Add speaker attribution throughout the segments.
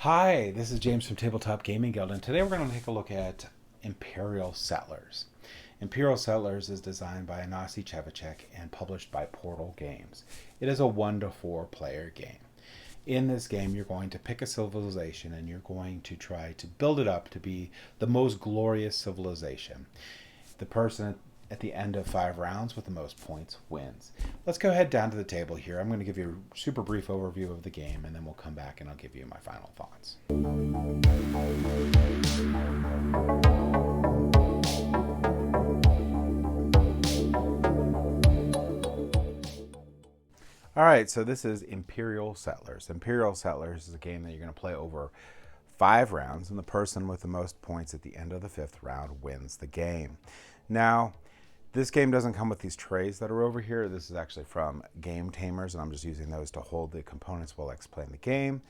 Speaker 1: Hi, this is James from Tabletop Gaming Guild, and today we're going to take a look at Imperial Settlers. Imperial Settlers is designed by Anasi Chevacek and published by Portal Games. It is a 1 to 4 player game. In this game, you're going to pick a civilization and you're going to try to build it up to be the most glorious civilization. The person at the end of 5 rounds with the most points wins. Let's go ahead down to the table here. I'm going to give you a super brief overview of the game, and then we'll come back and I'll give you my final thoughts. Alright, so this is Imperial Settlers. Imperial Settlers is a game that you're going to play over 5 rounds, and the person with the most points at the end of the 5th round wins the game. Now, this game doesn't come with these trays that are over here. This is actually from Game Tamers, and I'm just using those to hold the components while I explain the game.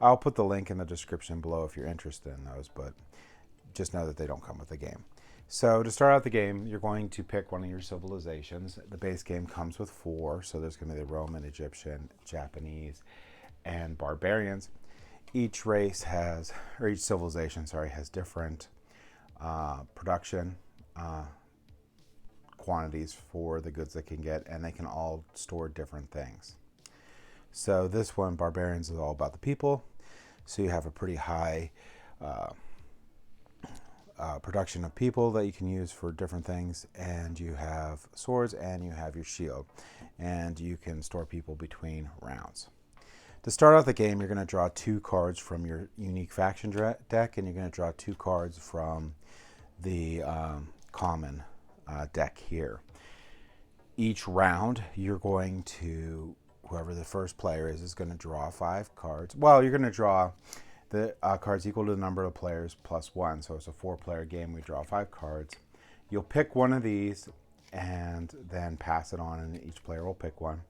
Speaker 1: I'll put the link in the description below if you're interested in those, but just know that they don't come with the game. So to start out the game, you're going to pick one of your civilizations. The base game comes with 4, so there's going to be the Roman, Egyptian, Japanese, and barbarians. Each race has, or each civilization, sorry, has different production quantities for the goods they can get, and they can all store different things. So this one, barbarians, is all about the people. So you have a pretty high production of people that you can use for different things, and you have swords and you have your shield, and you can store people between rounds. To start out the game, you're going to draw 2 cards from your unique faction deck, and you're going to draw 2 cards from the common deck here. Each round, you're going to, whoever the first player is going to draw 5 cards. Well, you're going to draw the cards equal to the number of players plus 1. So it's a 4-player game. We draw 5 cards. You'll pick one of these and then pass it on, and each player will pick one.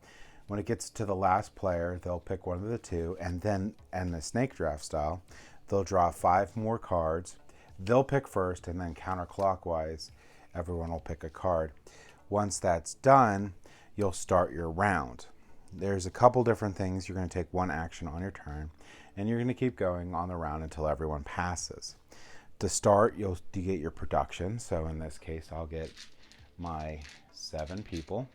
Speaker 1: When it gets to the last player, they'll pick one of the 2, and then, in the snake draft style, they'll draw 5 more cards. They'll pick first, and then counterclockwise, everyone will pick a card. Once that's done, you'll start your round. There's a couple different things. You're going to take 1 action on your turn, and you're going to keep going on the round until everyone passes. To start, you'll get your production. So in this case, I'll get my 7 people.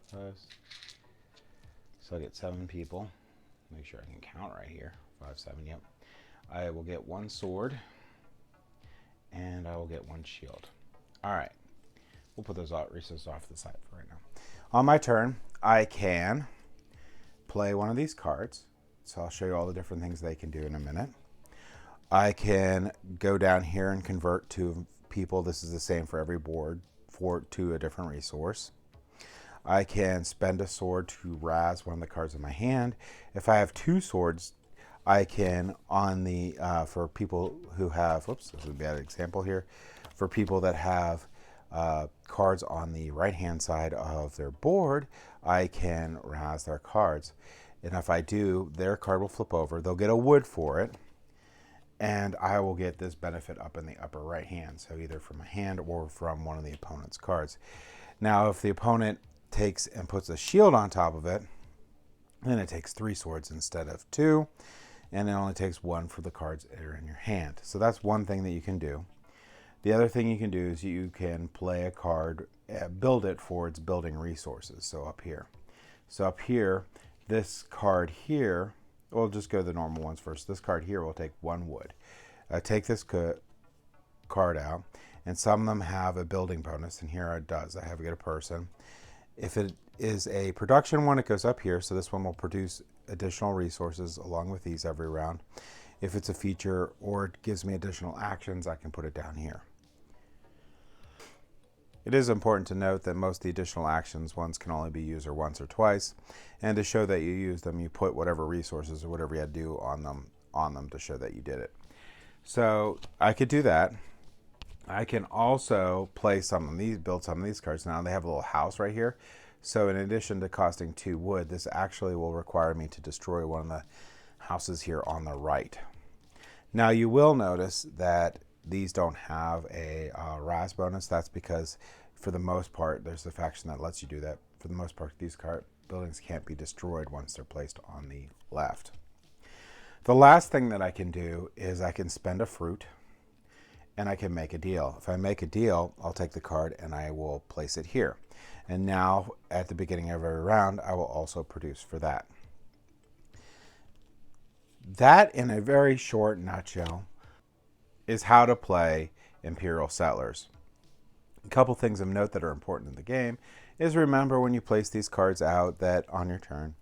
Speaker 1: So I get 7 people. Make sure I can count right here. 5, 7, yep. I will get 1 sword, and I will get 1 shield. All right. We'll put those resources off to the side for right now. On my turn, I can play one of these cards. So I'll show you all the different things they can do in a minute. I can go down here and convert 2 people. This is the same for every board, to a different resource. I can spend a sword to razz one of the cards in my hand. If I have 2 swords, I can, on the, for people who have, whoops, this would be an example here, for people that have cards on the right-hand side of their board, I can razz their cards. And if I do, their card will flip over. They'll get a wood for it, and I will get this benefit up in the upper right hand, so either from my hand or from one of the opponent's cards. Now, if the opponent takes and puts a shield on top of it, then it takes 3 swords instead of 2, and it only takes 1 for the cards that are in your hand. So that's one thing that you can do. The other thing you can do is you can play a card, build it for its building resources. So up here, this card here, we'll just go the normal ones first. This card here will take 1 wood. I take this card out, and some of them have a building bonus, and here it does. I have to get a person. If it is a production one, it goes up here, so this one will produce additional resources along with these every round. If it's a feature or it gives me additional actions, I can put it down here. It is important to note that most of the additional actions ones can only be used once or twice, and to show that you use them, you put whatever resources or whatever you had to do on them to show that you did it. So I could do that. I can also play some of these, build some of these cards. Now they have a little house right here. So in addition to costing 2 wood, this actually will require me to destroy one of the houses here on the right. Now you will notice that these don't have a RAS bonus. That's because for the most part, there's a faction that lets you do that. For the most part, these buildings can't be destroyed once they're placed on the left. The last thing that I can do is I can spend a fruit and I can make a deal. If I make a deal, I'll take the card and I will place it here. And now at the beginning of every round, I will also produce for that. That, in a very short nutshell, is how to play Imperial Settlers. A couple things of note that are important in the game is remember when you place these cards out that on your turn,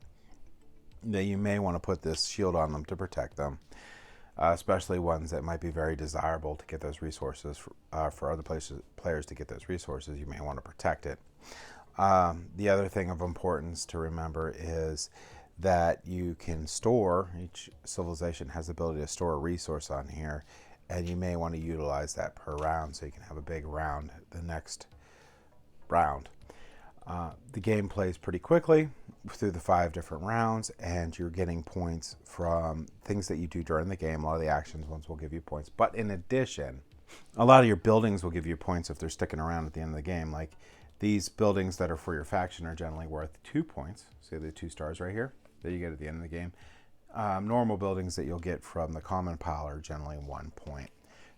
Speaker 1: that you may want to put this shield on them to protect them, especially ones that might be very desirable to get those resources for other players to get those resources. You may want to protect it. The other thing of importance to remember is that you can store, each civilization has the ability to store a resource on here, and you may want to utilize that per round so you can have a big round the next round. The game plays pretty quickly through the 5 different rounds, and you're getting points from things that you do during the game. A lot of the actions ones will give you points, but in addition, a lot of your buildings will give you points if they're sticking around at the end of the game. Like these buildings that are for your faction are generally worth 2 points. See the 2 stars right here that you get at the end of the game. Normal buildings that you'll get from the common pile are generally 1 point.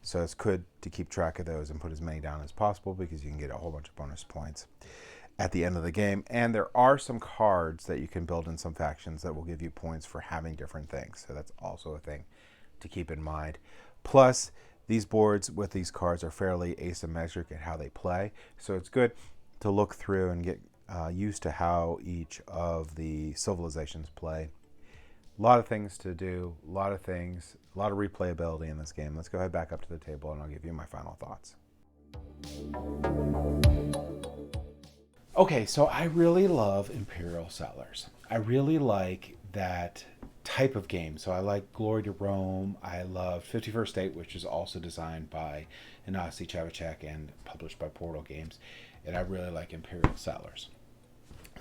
Speaker 1: So it's good to keep track of those and put as many down as possible because you can get a whole bunch of bonus points at the end of the game. And there are some cards that you can build in some factions that will give you points for having different things. So that's also a thing to keep in mind. Plus, these boards with these cards are fairly asymmetric at how they play. So it's good to look through and get used to how each of the civilizations play. A lot of things to do, a lot of replayability in this game. Let's go ahead back up to the table and I'll give you my final thoughts. Okay, so I really love Imperial Settlers. I really like that type of game. So I like Glory to Rome. I love 51st State, which is also designed by Untitled Chapter and published by Portal Games. And I really like Imperial Settlers.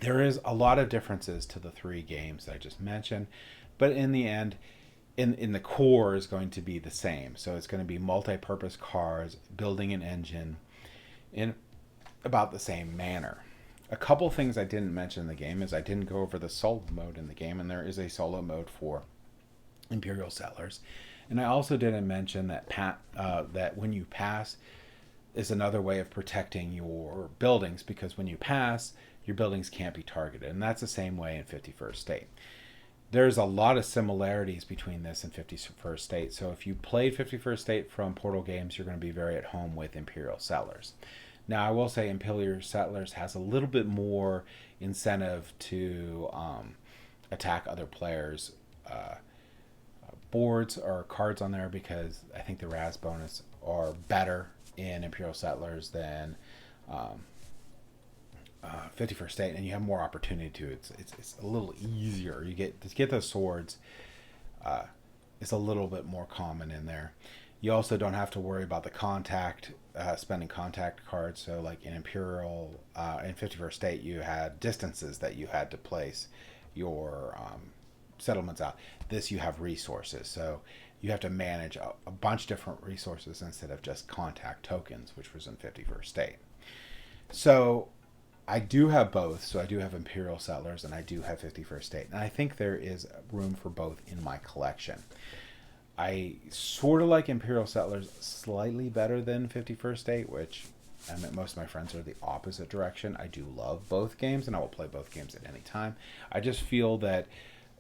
Speaker 1: There is a lot of differences to the 3 games that I just mentioned, but in the end, in the core is going to be the same. So it's going to be multi-purpose cards, building an engine in about the same manner. A couple things I didn't mention in the game is I didn't go over the solo mode in the game, and there is a solo mode for Imperial Settlers. And I also didn't mention that that when you pass is another way of protecting your buildings, because when you pass, your buildings can't be targeted. And that's the same way in 51st State. There's a lot of similarities between this and 51st State. So if you played 51st State from Portal Games, you're going to be very at home with Imperial Settlers. Now, I will say Imperial Settlers has a little bit more incentive to attack other players' boards or cards on there, because I think the RAS bonus are better in Imperial Settlers than 51st State, and you have more opportunity to. It's a little easier. You get those swords. It's a little bit more common in there. You also don't have to worry about the contact, spending contact cards. So like in Imperial, in 51st State, you had distances that you had to place your settlements out. This, you have resources. So you have to manage a bunch of different resources instead of just contact tokens, which was in 51st State. So I do have both. So I do have Imperial Settlers and I do have 51st State. And I think there is room for both in my collection. I sort of like Imperial Settlers slightly better than 51st State, which I mean, most of my friends are the opposite direction. I do love both games, and I will play both games at any time. I just feel that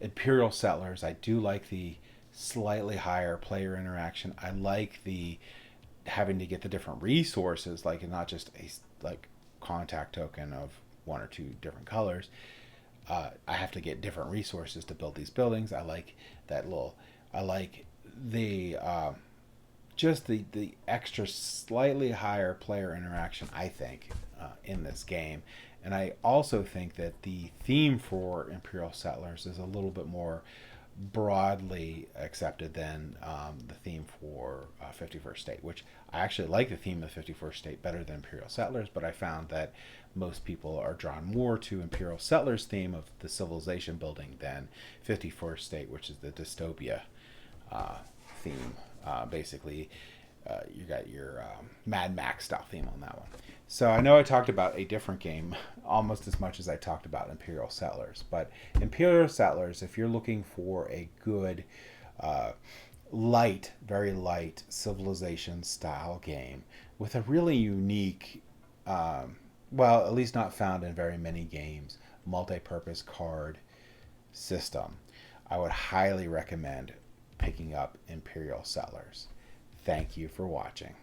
Speaker 1: Imperial Settlers, I do like the slightly higher player interaction. I like the having to get the different resources, like not just a contact token of 1 or 2 different colors. I have to get different resources to build these buildings. I like that I like the just the extra slightly higher player interaction, I think, in this game. And I also think that the theme for Imperial Settlers is a little bit more broadly accepted than the theme for 51st State, which I actually like the theme of 51st State better than Imperial Settlers, but I found that most people are drawn more to Imperial Settlers theme of the civilization building than 51st State, which is the dystopia theme. Basically, you got your Mad Max style theme on that one. So I know I talked about a different game almost as much as I talked about Imperial Settlers, but Imperial Settlers, if you're looking for a good light, very light civilization style game with a really unique, well, at least not found in very many games, multi-purpose card system, I would highly recommend picking up Imperial Settlers. Thank you for watching.